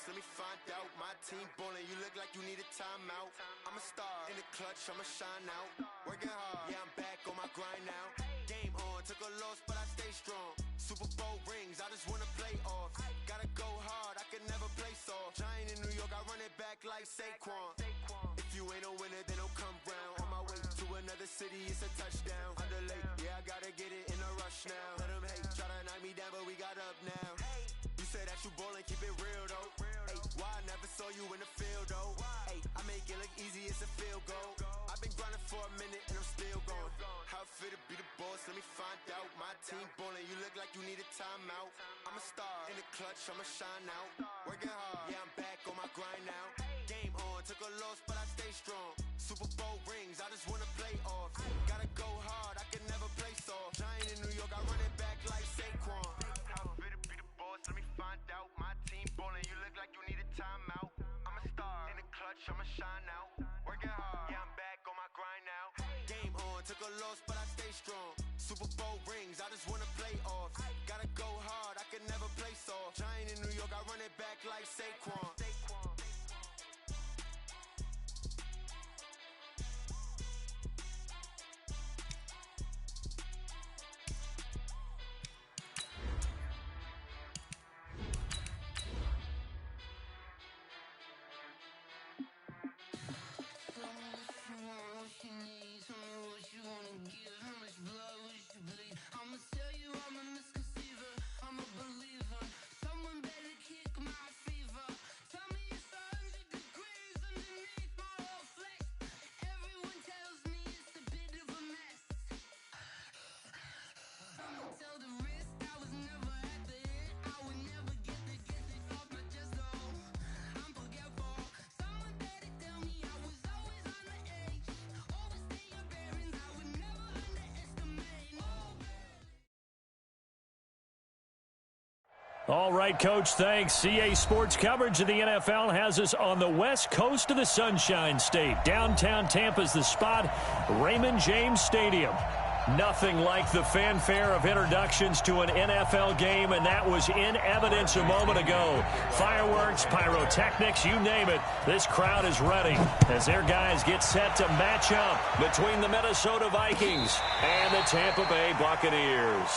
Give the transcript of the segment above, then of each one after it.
boss, let me find out. My team ballin', you look like you need a timeout. I'm a star in the clutch, I'ma shine out. Working hard, yeah, I'm back on my grind now. Game on, took a loss, but I stay strong. Super Bowl rings, I just wanna play off. Gotta go hard, I can never play soft. Giant in New York, I run it back like Saquon. If you ain't a winner, then don't come round. On my way to another city, it's a touchdown. Underlay, yeah, I gotta get it in a rush now. Let them hate, try to knock me down, but we got up now. You say that you ballin', keep it real though. Hey, why I never saw you in the field though? Hey, I make it look easy, it's a field goal. I've been grinding for a minute and I'm still going. How it feel to be the boss, let me find out. My team ballin', you look like you need a timeout. I'm a star in the clutch, I'ma shine out. Working hard, yeah, I'm back on my grind now. Game on, took a loss, but I stay strong. Super Bowl rings, I just wanna play off. Gotta go hard, I can never play soft. Giant in New York, I run it back like Saquon. How it feel to be the boss, let me find out. My team ballin', you look like you need a timeout. I'm a star in the clutch, I'ma shine out. Working hard, yeah, I'm back on my grind now. Game on, took a loss, but I stay strong. Super Bowl rings, I just wanna play off. Gotta go hard, I can never play soft. Giant in New York, I run it back like Saquon. All right, Coach, thanks. CA Sports coverage of the NFL has us on the west coast of the Sunshine State. Downtown Tampa's the spot, Raymond James Stadium. Nothing like the fanfare of introductions to an NFL game, and that was in evidence a moment ago. Fireworks, pyrotechnics, you name it. This crowd is ready as their guys get set to match up between the Minnesota Vikings and the Tampa Bay Buccaneers.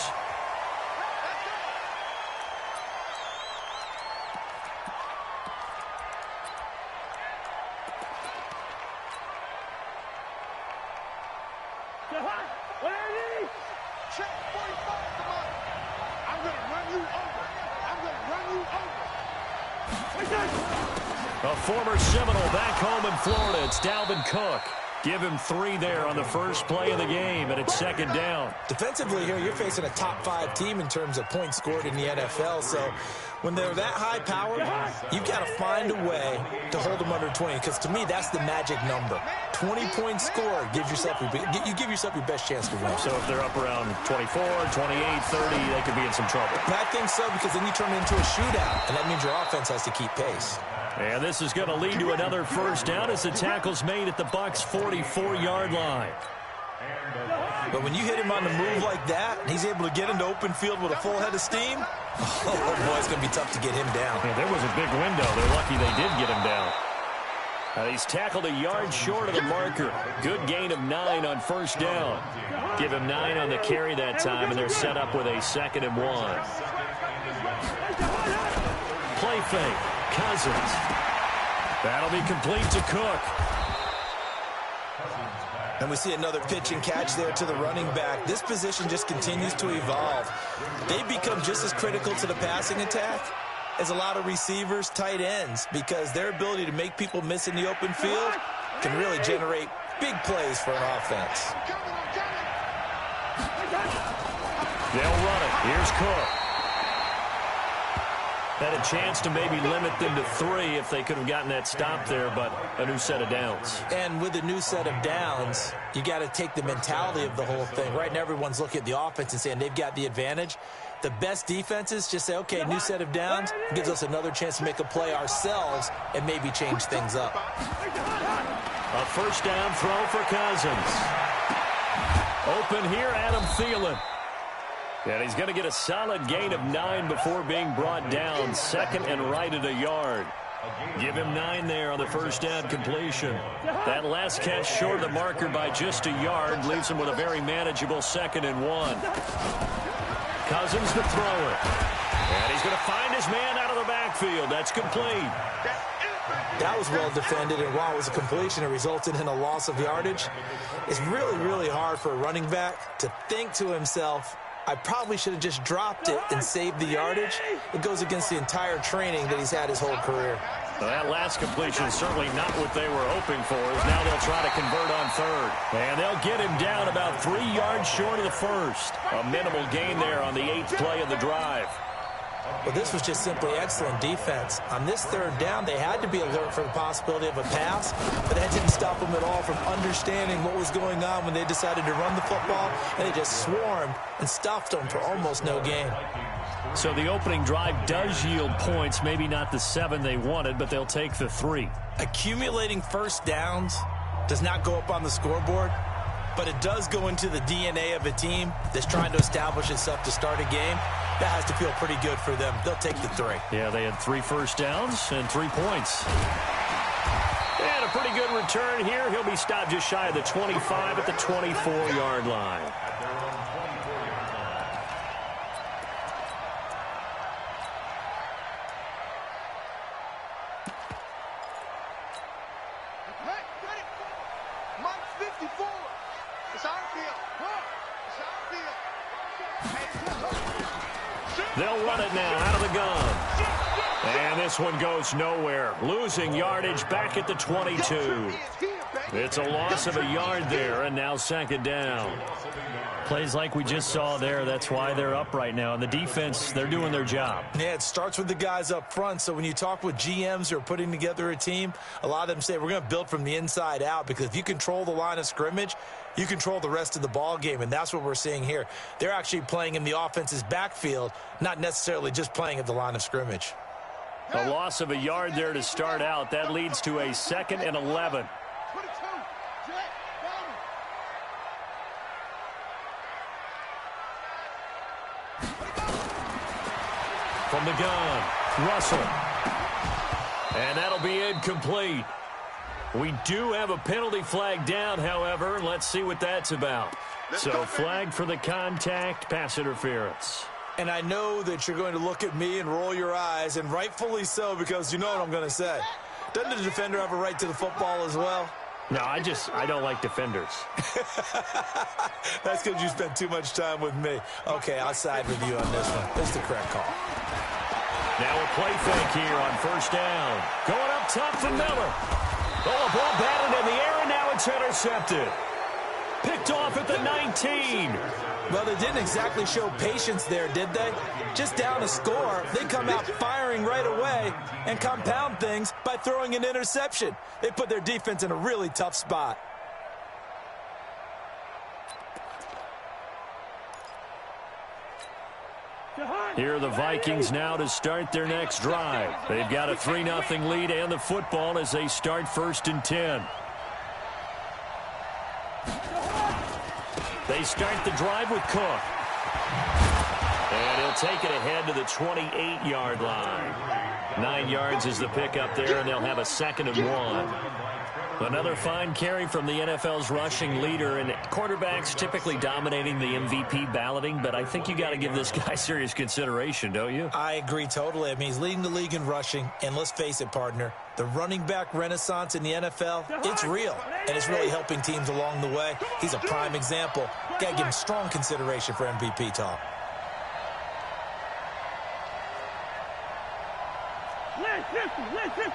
A former Seminole back home in Florida. It's Dalvin Cook. Give him 3 there on the first play of the game, and it's second down. Defensively here, you're facing a top-5 team in terms of points scored in the NFL. So when they're that high-powered, you've got to find a way to hold them under 20. Because to me, that's the magic number. 20 points scored gives yourself you give yourself your best chance to win. So if they're up around 24, 28, 30, they could be in some trouble. And I think so, because then you turn it into a shootout, and that means your offense has to keep pace. And this is going to lead to another first down as the tackle's made at the Bucs' 44-yard line. But when you hit him on the move like that, and he's able to get into open field with a full head of steam, oh boy, it's going to be tough to get him down. Yeah, there was a big window. They're lucky they did get him down. He's tackled a yard short of the marker. Good gain of 9 on first down. Give him 9 on the carry that time, and they're set up with a 2nd and 1. Play fake. Cousins. That'll be complete to Cook. And we see another pitch and catch there to the running back. This position just continues to evolve. They become just as critical to the passing attack as a lot of receivers, tight ends, because their ability to make people miss in the open field can really generate big plays for an offense. They'll run it. Here's Cook. Had a chance to maybe limit them to 3 if they could have gotten that stop there, but a new set of downs. And with a new set of downs, you got to take the mentality of the whole thing. Right now, everyone's looking at the offense and saying they've got the advantage. The best defenses just say, okay, new set of downs gives us another chance to make a play ourselves and maybe change things up. A first down throw for Cousins. Open here, Adam Thielen. And he's going to get a solid gain of 9 before being brought down. Second and right at a yard. Give him 9 there on the first down completion. That last catch short of the marker by just a yard leaves him with a very manageable 2nd and 1. Cousins to throw it. And he's going to find his man out of the backfield. That's complete. That was well defended, and while it was a completion, it resulted in a loss of yardage. It's really, really hard for a running back to think to himself, I probably should have just dropped it and saved the yardage. It goes against the entire training that he's had his whole career. Well, that last completion is certainly not what they were hoping for. Now they'll try to convert on 3rd. And they'll get him down about 3 yards short of the first. A minimal gain there on the 8th play of the drive. Well, this was just simply excellent defense. On this 3rd down, they had to be alert for the possibility of a pass, but that didn't stop them at all from understanding what was going on when they decided to run the football, and they just swarmed and stuffed them for almost no gain. So the opening drive does yield points, maybe not the 7 they wanted, but they'll take the 3. Accumulating first downs does not go up on the scoreboard, but it does go into the DNA of a team that's trying to establish itself to start a game. That has to feel pretty good for them. They'll take the 3. Yeah, they had 3 first downs and 3 points. And a pretty good return here. He'll be stopped just shy of the 25 at the 24-yard line. They'll run it now out of the gun. And this one goes nowhere. Losing yardage back at the 22. It's a loss of a yard there, and now 2nd down. Plays like we just saw there, that's why they're up right now. And the defense, they're doing their job. Yeah, it starts with the guys up front. So when you talk with GMs who are putting together a team, a lot of them say we're going to build from the inside out, because if you control the line of scrimmage, you control the rest of the ball game, and that's what we're seeing here. They're actually playing in the offense's backfield, not necessarily just playing at the line of scrimmage. A loss of a yard there to start out. That leads to a 2nd and 11. From the gun, Russell. And that'll be incomplete. We do have a penalty flag down, however. Let's see what that's about. So flag for the contact, pass interference. And I know that you're going to look at me and roll your eyes, and rightfully so, because you know what I'm going to say. Doesn't the defender have a right to the football as well? No, I don't like defenders. That's because you spent too much time with me. Okay, I'll side with you on this one. That's the correct call. Now a play fake here on 1st down. Going up top for Miller. Oh, a ball batted in the air, and now it's intercepted. Picked off at the 19. Well, they didn't exactly show patience there, did they? Just down a score, they come out firing right away and compound things by throwing an interception. They put their defense in a really tough spot. Here are the Vikings now to start their next drive. They've got a 3-0 lead and the football as they start 1st and 10. They start the drive with Cook. And he'll take it ahead to the 28-yard line. 9 yards is the pickup there, and they'll have a 2nd and 1. Another fine carry from the NFL's rushing leader, and quarterbacks typically dominating the MVP balloting, but I think you got to give this guy serious consideration, don't you? I agree totally. I mean, he's leading the league in rushing, and let's face it, partner, the running back renaissance in the NFL, it's real, and it's really helping teams along the way. He's a prime example. Got to give him strong consideration for MVP talk. Listen.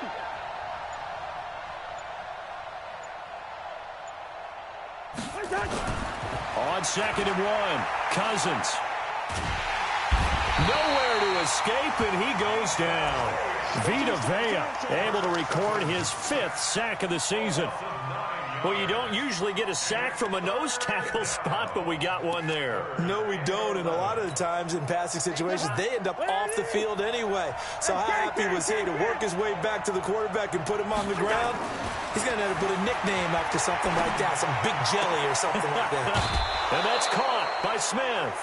On 2nd and 1, Cousins. Nowhere to escape, and he goes down. Vita Vea able to record his 5th sack of the season. Well, you don't usually get a sack from a nose tackle spot, but we got one there. No, we don't, and a lot of the times in passing situations, they end up off the field anyway. So how happy was he to work his way back to the quarterback and put him on the ground? He's going to have to put a nickname after something like that, some Big Jelly or something like that. And that's caught by Smith.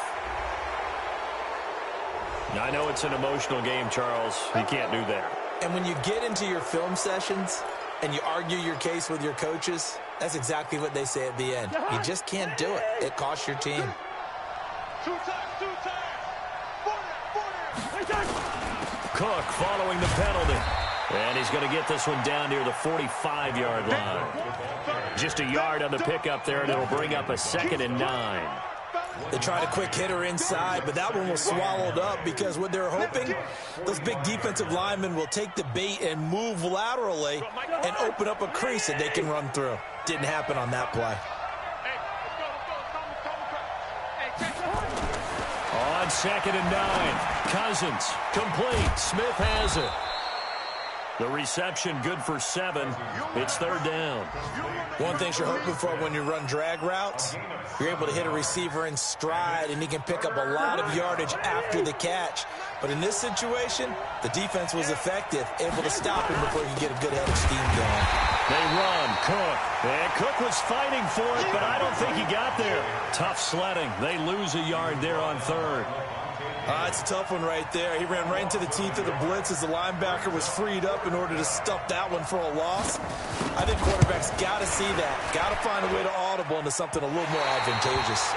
I know it's an emotional game, Charles. You can't do that. And when you get into your film sessions and you argue your case with your coaches, that's exactly what they say at the end. You just can't do it. It costs your team. Cook following the penalty. And he's going to get this one down near the 45-yard line. Just a yard on the pickup there, and it'll bring up a 2nd and 9. They tried a quick hitter inside, but that one was swallowed up because what they're hoping, those big defensive linemen will take the bait and move laterally and open up a crease that they can run through. Didn't happen on that play. On 2nd and 9, Cousins, complete. Smith has it. The reception good for 7. It's 3rd down. One thing you're hoping for when you run drag routes, you're able to hit a receiver in stride, and he can pick up a lot of yardage after the catch. But in this situation, the defense was effective, able to stop him before he could get a good head of steam going. They run, Cook. And Cook was fighting for it, but I don't think he got there. Tough sledding. They lose a yard there on 3rd. It's a tough one right there. He ran right into the teeth of the blitz as the linebacker was freed up in order to stuff that one for a loss. I think quarterbacks got to see that. Got to find a way to audible into something a little more advantageous.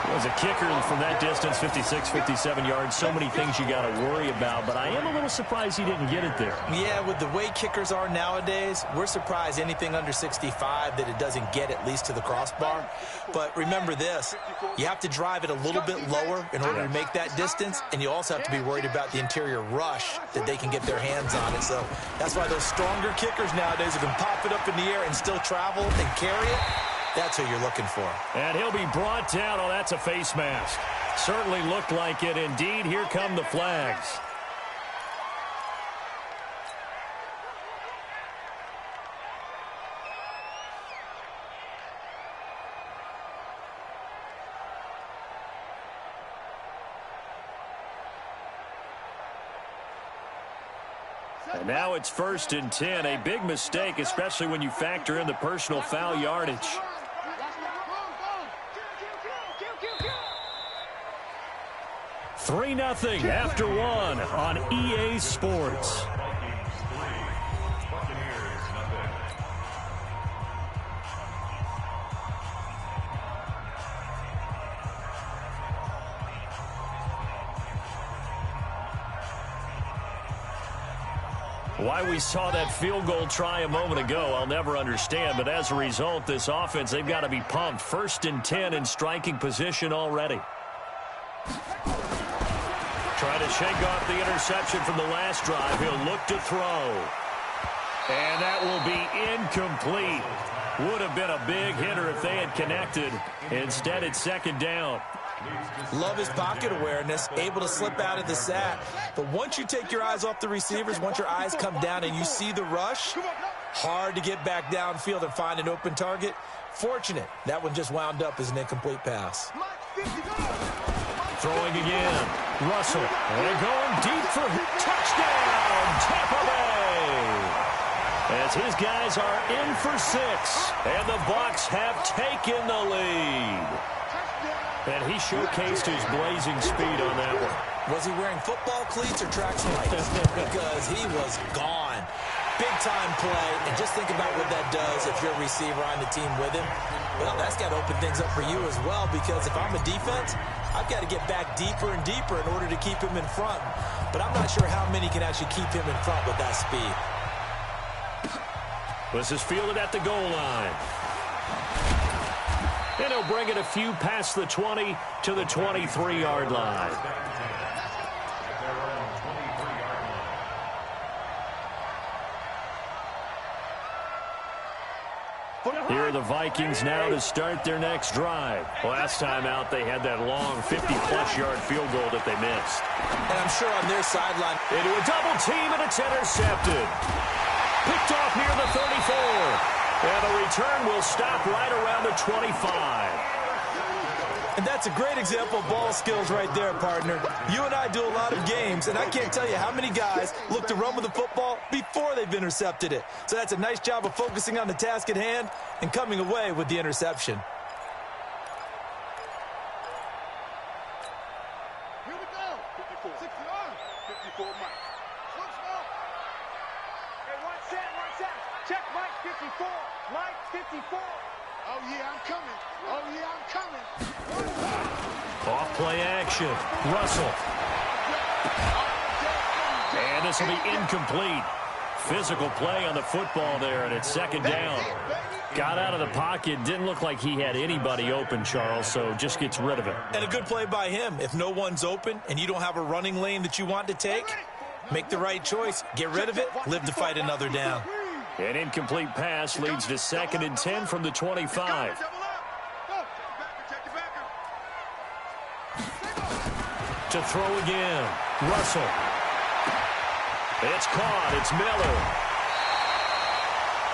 As a kicker from that distance, 56, 57 yards, so many things you got to worry about, but I am a little surprised he didn't get it there. Yeah, with the way kickers are nowadays, we're surprised anything under 65 that it doesn't get at least to the crossbar. But remember this, you have to drive it a little bit lower in order to make that distance, and you also have to be worried about the interior rush that they can get their hands on it. So that's why those stronger kickers nowadays who can pop it up in the air and still travel and carry it, that's who you're looking for. And he'll be brought down. Oh, that's a face mask. Certainly looked like it. Indeed, here come the flags. And now it's 1st and 10. A big mistake, especially when you factor in the personal foul yardage. 3-0 after 1 on EA Sports. Why we saw that field goal try a moment ago, I'll never understand. But as a result, this offense, they've got to be pumped. 1st and 10 in striking position already. Trying to shake off the interception from the last drive. He'll look to throw. And that will be incomplete. Would have been a big hitter if they had connected. Instead, it's 2nd down. Love his pocket awareness, able to slip out of the sack. But once you take your eyes off the receivers, once your eyes come down and you see the rush, hard to get back downfield and find an open target. Fortunate, that one just wound up as an incomplete pass. Throwing again. Russell. And going deep for touchdown, Tampa Bay. As his guys are in for 6. And the Bucs have taken the lead. And he showcased his blazing speed on that one. Was he wearing football cleats or track slides? Because he was gone. Big-time play, and just think about what that does if you're a receiver on the team with him. Well, that's got to open things up for you as well, because if I'm a defense, I've got to get back deeper and deeper in order to keep him in front. But I'm not sure how many can actually keep him in front with that speed. This is fielded at the goal line. And he'll bring it a few past the 20 to the 23-yard line. Here are the Vikings now to start their next drive. Last time out, they had that long 50-plus yard field goal that they missed. And I'm sure on their sideline, into a double team, and it's intercepted. Picked off near the 34. And the return will stop right around the 25. And that's a great example of ball skills right there, partner. You and I do a lot of games, and I can't tell you how many guys look to run with the football before they've intercepted it. So that's a nice job of focusing on the task at hand and coming away with the interception. 54. Mike, 54. Oh, yeah, I'm coming. Oh, yeah, I'm coming. Off play action. Russell. And this will be incomplete. Physical play on the football there, and it's second down. Got out of the pocket. Didn't look like he had anybody open, Charles, so just gets rid of it. And a good play by him. If no one's open and you don't have a running lane that you want to take, make the right choice. Get rid of it. Live to fight another down. An incomplete pass leads to 2nd and 10 from the 25. To throw again. Russell. It's caught. It's Miller.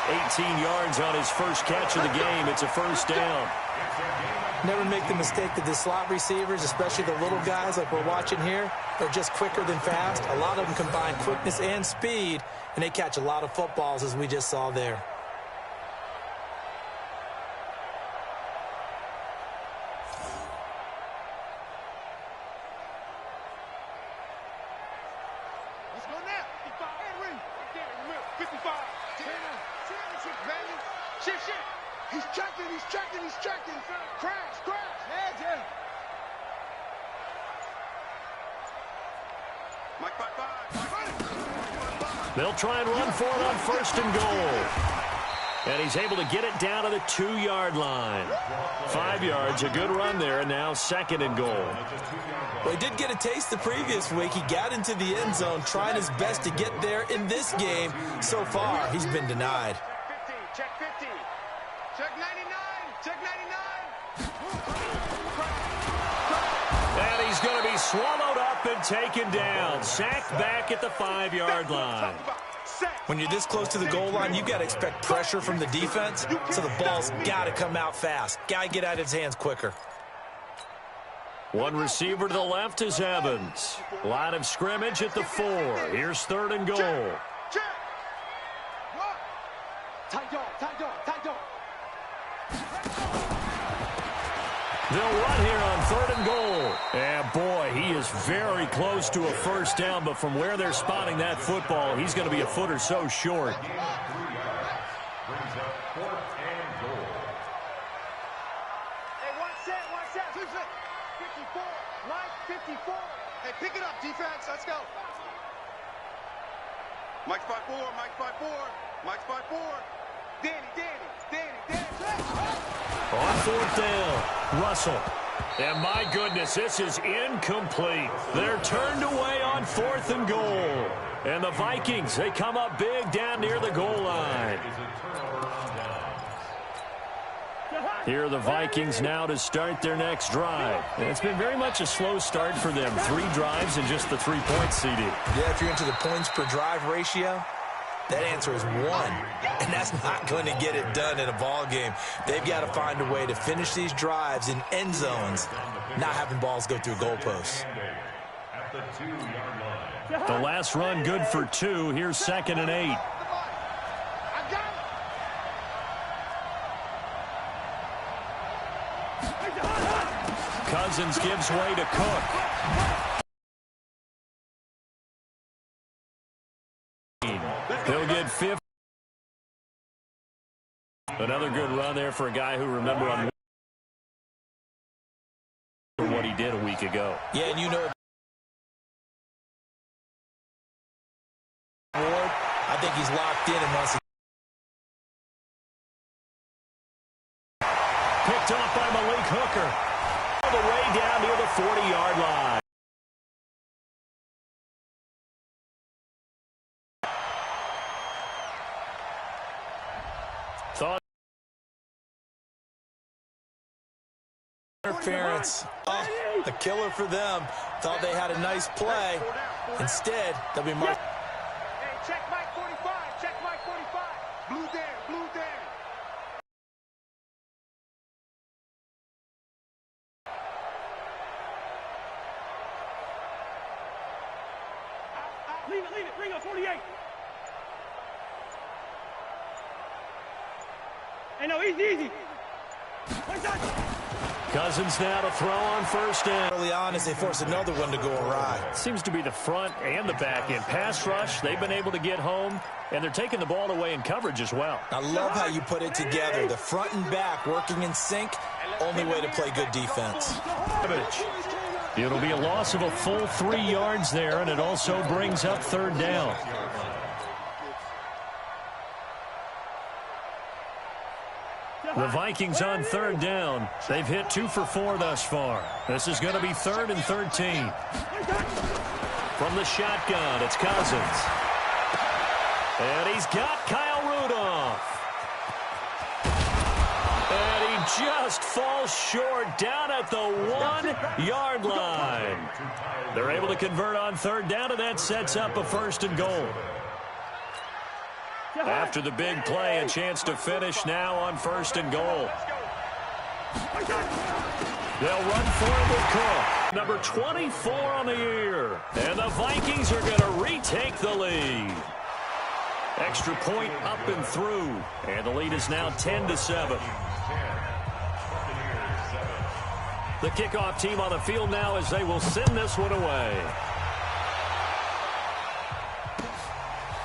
18 yards on his first catch of the game. It's a first down. Never make the mistake that the slot receivers, especially the little guys like we're watching here, are just quicker than fast. A lot of them combine quickness and speed, and they catch a lot of footballs, as we just saw there. Let's go now. 55. Championship, baby. Shit. He's checking. Crash. Yeah. Mike, 5. They'll try and run for it on 1st and goal. And he's able to get it down to the 2-yard line. 5 yards, a good run there, and now 2nd and goal. Well, he did get a taste the previous week. He got into the end zone, trying his best to get there in this game. So far, he's been denied. Check 50. Check 99. Check 99. And he's going to be swallowed up and taken down. Sacked back at the 5-yard line. When you're this close to the goal line, you got to expect pressure from the defense, so the ball's got to come out fast. Got to get out of his hands quicker. One receiver to the left is Evans. Line of scrimmage at the 4. Here's 3rd and goal. Check. Tight dog. They'll run here on 3rd and goal. And boy, he is very close to a first down, but from where they're spotting that football, he's going to be a foot or so short. Hey, one set. 54. Mike, 54. Hey, pick it up, defense. Let's go. Mike's 5'4. Mike's 5'4. Danny. On 4th down, Russell. And my goodness, this is incomplete. They're turned away on 4th and goal. And the Vikings, they come up big down near the goal line. Here are the Vikings now to start their next drive. And it's been very much a slow start for them. 3 drives and just the 3 points, CD. Yeah, if you're into the points per drive ratio, that answer is 1. And that's not going to get it done in a ball game. They've got to find a way to finish these drives in end zones, not having balls go through goalposts. The last run good for 2. Here's 2nd and 8. Cousins gives way to Cook. He'll get 50. Another good run there for a guy who remember on what he did a week ago. Yeah, and you know, I think he's locked in and wants to. Picked off by Malik Hooker. All the way down near the 40-yard line. Thought interference. Oh, a killer for them. Thought they had a nice play. Instead, they'll be marked. Hey, check Mike 45. Check Mike 45. Blue there. Leave it. Bring up 48. Hey, no, easy. One shot. Cousins now to throw on first down. Early on as they force another one to go awry. Seems to be the front and the back end. Pass rush, they've been able to get home, and they're taking the ball away in coverage as well. I love how you put it together. The front and back working in sync. Only way to play good defense. It'll be a loss of a full 3 yards there, and it also brings up third down. The Vikings on third down. They've hit 2 for 4 thus far. This is going to be 3rd and 13. From the shotgun, it's Cousins. And he's got Kyle Rudolph. And he just falls short down at the 1-yard line. They're able to convert on third down, and that sets up a 1st and goal. After the big play, a chance to finish now on 1st and goal. They'll run for it with Cook. Number 24 on the year. And the Vikings are going to retake the lead. Extra point up and through. And the lead is now 10-7. The kickoff team on the field now as they will send this one away.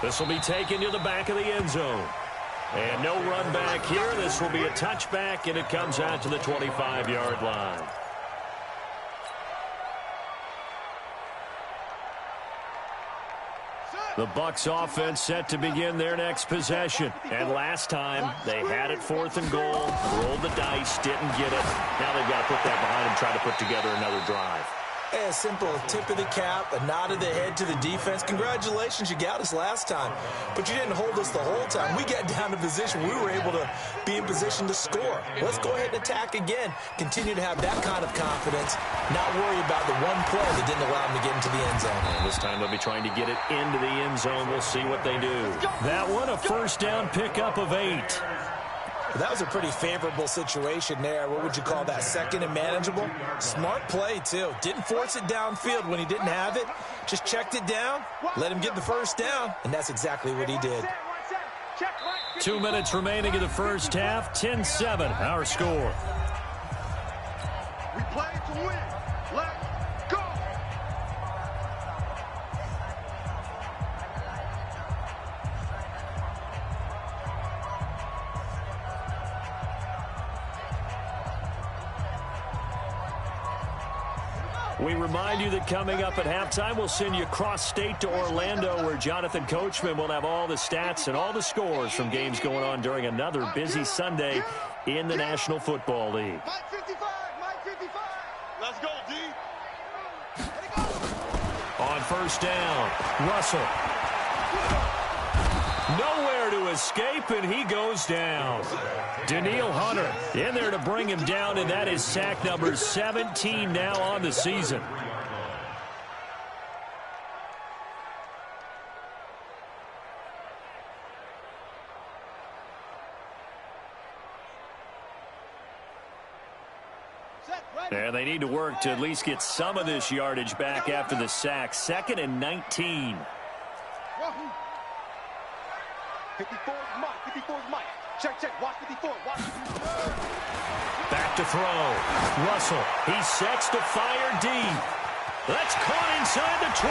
This will be taken to the back of the end zone. And no run back here. This will be a touchback, and it comes out to the 25-yard line. The Bucs offense set to begin their next possession. And last time, they had it 4th and goal, rolled the dice, didn't get it. Now they've got to put that behind and try to put together another drive. A simple tip of the cap, a nod of the head to the defense. Congratulations, you got us last time, but you didn't hold us the whole time. We got down to position. We were able to be in position to score. Let's go ahead and attack again. Continue to have that kind of confidence, not worry about the one play that didn't allow them to get into the end zone. And this time they'll be trying to get it into the end zone. We'll see what they do. That one, a 1st down pickup of 8. That was a pretty favorable situation there. What would you call that? 2nd and manageable? Smart play, too. Didn't force it downfield when he didn't have it. Just checked it down, let him get the 1st down, and that's exactly what he did. 2 minutes remaining in the first half. 10-7, our score. We play to win. Let's go. We remind you that coming up at halftime, we'll send you cross-state to Orlando, where Jonathan Coachman will have all the stats and all the scores from games going on during another busy Sunday in the National Football League. Mike 55, Mike 55. Let's go, D. On 1st down, Russell. Nowhere to escape, and he goes down. Danielle Hunter in there to bring him down, and that is sack number 17 now on the season. And they need to work to at least get some of this yardage back after the sack. 2nd and 19. 54 is Mike. 54 is Mike. Check, check. Watch 54. Watch 54. Back to throw. Russell. He sets to fire deep. That's caught inside the 20.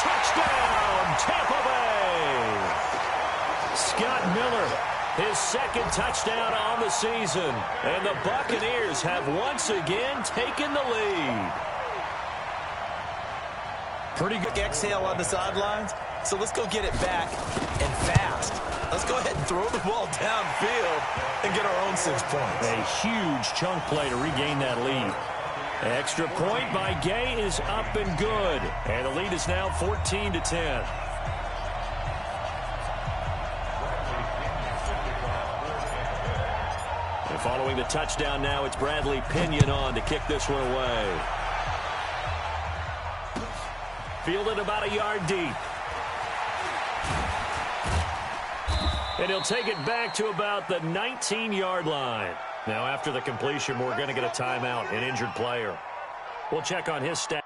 Touchdown, Tampa Bay. Scott Miller, his 2nd touchdown on the season. And the Buccaneers have once again taken the lead. Pretty good exhale on the sidelines. So let's go get it back and fast. Let's go ahead and throw the ball downfield and get our own 6 points. A huge chunk play to regain that lead. Extra point by Gay is up and good. And the lead is now 14-10. And following the touchdown now, it's Bradley Pinion on to kick this one away. Fielded about a yard deep. And he'll take it back to about the 19-yard line. Now, after the completion, we're going to get a timeout, an injured player. We'll check on his stats.